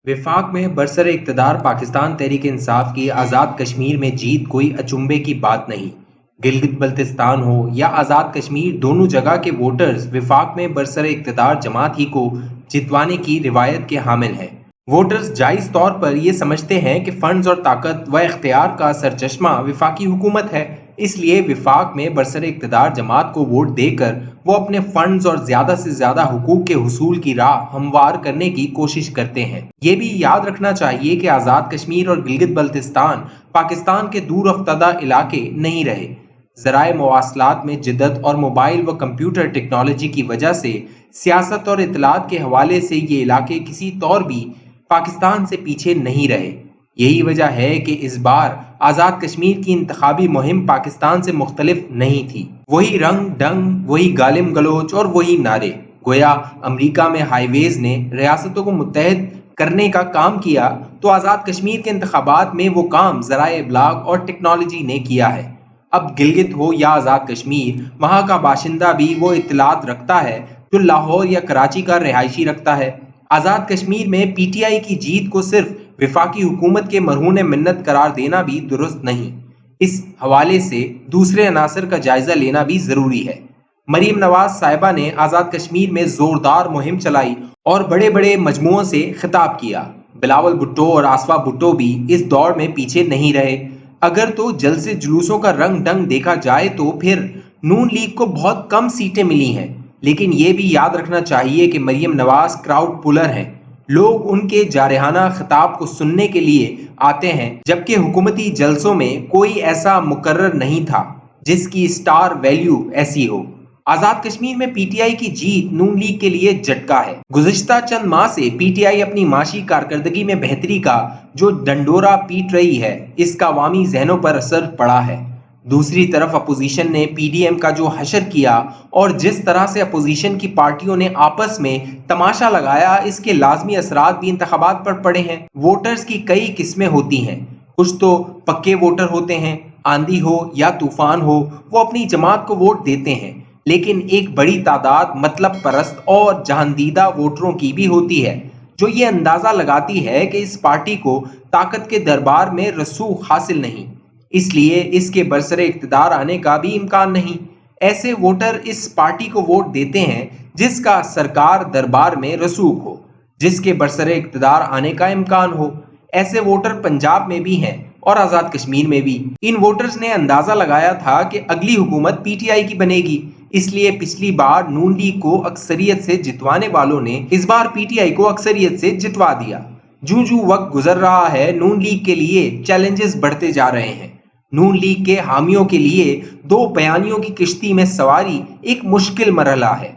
वफाक में बरसर इक़्तिदार पाकिस्तान तहरीक इंसाफ की आज़ाद कश्मीर में जीत कोई अचंभे की बात नहीं। गिलगित बल्तिस्तान हो या आज़ाद कश्मीर, दोनों जगह के वोटर्स वफाक में बरसर इक़्तिदार जमात ही को जितवाने की रिवायत के हामिल हैं। वोटर्स जायज़ तौर पर ये समझते हैं कि फ़ंड्स और ताकत व इख्तियार का सरचश्मा वफाकी हुकूमत है, इसलिए वफाक में बरसर इक़्तिदार जमात को वोट देकर वो अपने फंड्स और ज़्यादा से ज़्यादा हुकूक के हुसूल की राह हमवार करने की कोशिश करते हैं। ये भी याद रखना चाहिए कि आज़ाद कश्मीर और गिलगित बल्तिस्तान पाकिस्तान के दूर अफ्तदा इलाके नहीं रहे। ज़राए मवासलात में जिद्दत और मोबाइल व कंप्यूटर टेक्नोलॉजी की वजह से सियासत और इतलात के हवाले से ये इलाके किसी तौर भी पाकिस्तान से पीछे नहीं रहे। यही वजह है कि इस बार आज़ाद कश्मीर की इंतखाबी मुहिम पाकिस्तान से मुख्तलिफ नहीं थी। वही रंग ढंग, वही गालिम गलोच और वही नारे। गोया अमरीका में हाईवेज ने रियासतों को मुत्तहद करने का काम किया, तो आज़ाद कश्मीर के इंतखाबात में वो काम ज़राए इब्लाग और टेक्नोलॉजी ने किया है। अब गिलगित हो या आज़ाद कश्मीर, वहाँ का बाशिंदा भी वो इत्तलात रखता है जो लाहौर या कराची का रिहायशी रखता है। आज़ाद कश्मीर में PTI की जीत को सिर्फ वफाकी हुकूमत के मरहून मिन्नत करार देना भी दुरुस्त नहीं। इस हवाले से दूसरे अनासर का जायजा लेना भी जरूरी है। मरीम नवाज साहिबा ने आज़ाद कश्मीर में जोरदार मुहिम चलाई और बड़े बड़े मजमुओं से खिताब किया। बिलावल भुट्टो और आसफा भुट्टो भी इस दौड़ में पीछे नहीं रहे। अगर तो जलसे जुलूसों का रंग ढंग देखा जाए तो फिर नून लीग को बहुत कम सीटें मिली हैं, लेकिन ये भी याद रखना चाहिए कि मरीम नवाज क्राउड पुलर हैं। लोग उनके जारहाना खिताब को सुनने के लिए आते हैं, जबकि हुकूमती जलसों में कोई ऐसा मुकर्रर नहीं था जिसकी स्टार वैल्यू ऐसी हो। आज़ाद कश्मीर में PTI की जीत नून लीग के लिए झटका है। गुज़िश्ता चंद माह से PTI अपनी माशी कारकर्दगी में बेहतरी का जो डंडोरा पीट रही है, इसका अवामी जहनों पर असर पड़ा है। दूसरी तरफ अपोजिशन ने PDM का जो हशर किया और जिस तरह से अपोजिशन की पार्टियों ने आपस में तमाशा लगाया, इसके लाजमी असरात भी इंतखाबात पर पड़े हैं। वोटर्स की कई किस्में होती हैं। कुछ तो पक्के वोटर होते हैं, आंधी हो या तूफान हो वो अपनी जमात को वोट देते हैं, लेकिन एक बड़ी तादाद मतलब परस्त और जहांदीदा वोटरों की भी होती है जो ये अंदाजा लगाती है कि इस पार्टी को ताकत के दरबार में रसूख हासिल नहीं, इसलिए इसके बरसरे इक़्तिदार आने का भी इम्कान नहीं। ऐसे वोटर इस पार्टी को वोट देते हैं जिसका सरकार दरबार में रसूख हो, जिसके बरसरे इक़्तिदार आने का इम्कान हो। ऐसे वोटर पंजाब में भी हैं और आज़ाद कश्मीर में भी। इन वोटर्स ने अंदाजा लगाया था कि अगली हुकूमत PTI की बनेगी, इसलिए पिछली बार नून लीग को अक्सरियत से जितवाने वालों ने इस बार PTI को अक्सरियत से जितवा दिया। जूं जूं वक्त गुजर रहा है, नून लीग के लिए चैलेंजेस बढ़ते जा रहे हैं। नून लीग के हामियों के लिए दो बयानियों की किश्ती में सवारी एक मुश्किल मरहला है।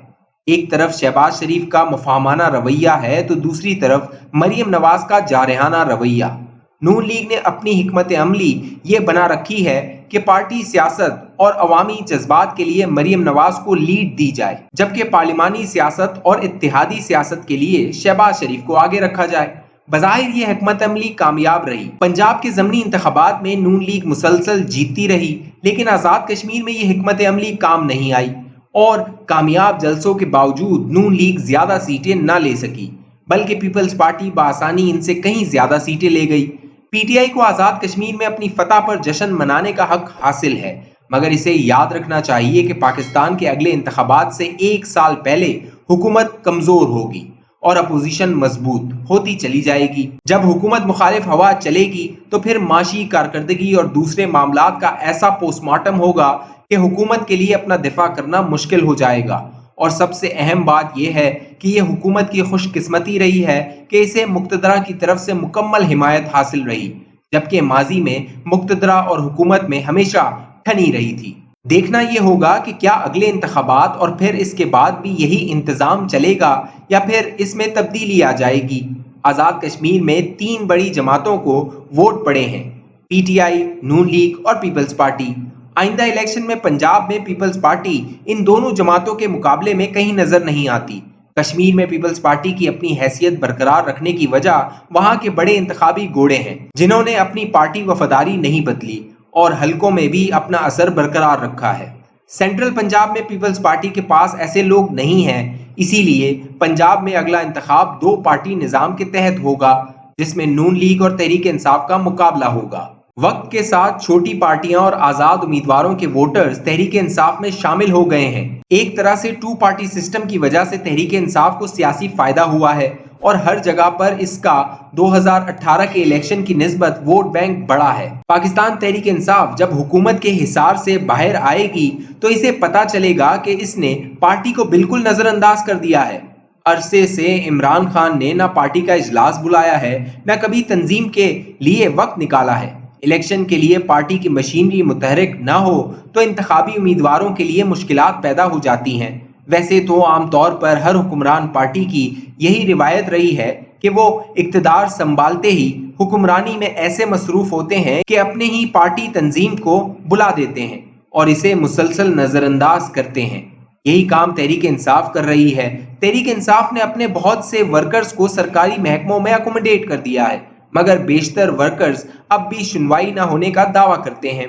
एक तरफ शहबाज शरीफ का मुफाहमाना रवैया है, तो दूसरी तरफ मरीम नवाज का जारहाना रवैया। नून लीग ने अपनी हिकमत अमली ये बना रखी है कि पार्टी सियासत और अवामी जज्बात के लिए मरीम नवाज को लीड दी जाए, जबकि पार्लिमानी सियासत और इत्तेहादी सियासत के लिए शहबाज शरीफ को आगे रखा जाए। बज़ाहिर ये हिकमत अमली कामयाब रही। पंजाब के ज़मनी इंतखाबात में नून लीग मुसलसल जीतती रही, लेकिन आज़ाद कश्मीर में ये हिकमत अमली काम नहीं आई और कामयाब जलसों के बावजूद नून लीग ज्यादा सीटें ना ले सकी, बल्कि पीपल्स पार्टी बआसानी इनसे कहीं ज्यादा सीटें ले गई। PTI को आज़ाद कश्मीर में अपनी फतह पर जश्न मनाने का हक हासिल है, मगर इसे याद रखना चाहिए कि पाकिस्तान के अगले इंतखाबात से एक साल पहले हुकूमत कमजोर होगी और अपोजिशन मजबूत होती चली जाएगी। जब हुकूमत मुखालिफ हवा चलेगी तो फिर माशी कारकर्दगी और दूसरे मामलात का ऐसा पोस्टमार्टम होगा कि हुकूमत के लिए अपना दिफा करना मुश्किल हो जाएगा। और सबसे अहम बात यह है कि यह हुकूमत की खुशकिस्मती रही है कि इसे मुक्तदरा की तरफ से मुकम्मल हिमायत हासिल रही, जबकि माजी में मुक्तदरा और हुकूमत में हमेशा ठनी रही थी। देखना यह होगा कि क्या अगले इंतखाबात और फिर इसके बाद भी यही इंतजाम चलेगा या फिर इसमें तब्दीली आ जाएगी। आज़ाद कश्मीर में तीन बड़ी जमातों को वोट पड़े हैं, PTI, नून लीग और पीपल्स पार्टी। आइंदा इलेक्शन में पंजाब में पीपल्स पार्टी इन दोनों जमातों के मुकाबले में कहीं नजर नहीं आती। कश्मीर में पीपल्स पार्टी की अपनी हैसियत बरकरार रखने की वजह वहां के बड़े इंतखाबी घोड़े हैं जिन्होंने अपनी पार्टी वफादारी नहीं बदली और हलकों में भी अपना असर बरकरार रखा है। सेंट्रल पंजाब में पीपल्स पार्टी के पास ऐसे लोग नहीं हैं, इसीलिए पंजाब में अगला इंतखाब दो पार्टी निज़ाम के तहत होगा। جس میں نون لیگ اور تحریک انصاف کا مقابلہ ہوگا۔ وقت کے ساتھ چھوٹی پارٹیاں اور آزاد امیدواروں کے ووٹرز تحریک انصاف میں شامل ہو گئے ہیں۔ ایک طرح سے ٹو پارٹی سسٹم کی وجہ سے تحریک انصاف کو سیاسی فائدہ ہوا ہے اور ہر جگہ پر اس کا 2018 کے الیکشن کی نسبت ووٹ بینک بڑا ہے۔ پاکستان تحریک انصاف جب حکومت کے حصار سے باہر آئے گی تو اسے پتا چلے گا کہ اس نے پارٹی کو بالکل نظر انداز کر دیا ہے۔ عرصے سے عمران خان نے نہ پارٹی کا اجلاس بلایا ہے، نہ کبھی تنظیم کے لیے وقت نکالا ہے۔ الیکشن کے لیے پارٹی کی مشینری متحرک نہ ہو تو انتخابی امیدواروں کے لیے مشکلات پیدا ہو جاتی ہیں۔ ویسے تو عام طور پر ہر حکمران پارٹی کی یہی روایت رہی ہے کہ وہ اقتدار سنبھالتے ہی حکمرانی میں ایسے مصروف ہوتے ہیں کہ اپنے ہی پارٹی تنظیم کو بلا دیتے ہیں اور اسے مسلسل نظر انداز کرتے ہیں۔ یہی کام تحریک انصاف کر رہی ہے۔ تحریک انصاف نے اپنے بہت سے ورکرز کو سرکاری محکموں میں اکوموڈیٹ کر دیا ہے، مگر بیشتر ورکرز اب بھی سنوائی نہ ہونے کا دعویٰ کرتے ہیں۔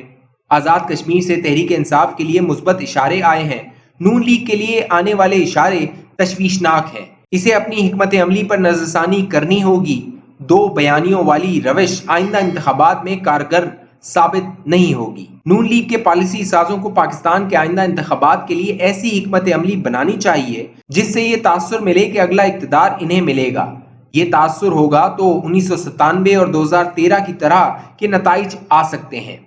آزاد کشمیر سے تحریک انصاف کے لیے مثبت اشارے آئے ہیں۔ نون لیگ کے لیے آنے والے اشارے تشویشناک ہیں۔ اسے اپنی حکمت عملی پر نظر ثانی کرنی ہوگی۔ دو بیانیوں والی روش آئندہ انتخابات میں کارگر ثابت نہیں ہوگی۔ نون لیگ کے پالیسی سازوں کو پاکستان کے آئندہ انتخابات کے لیے ایسی حکمت عملی بنانی چاہیے جس سے یہ تاثر ملے کہ اگلا اقتدار انہیں ملے گا۔ یہ تاثر ہوگا تو 1997 اور 2013 کی طرح کے نتائج آ سکتے ہیں۔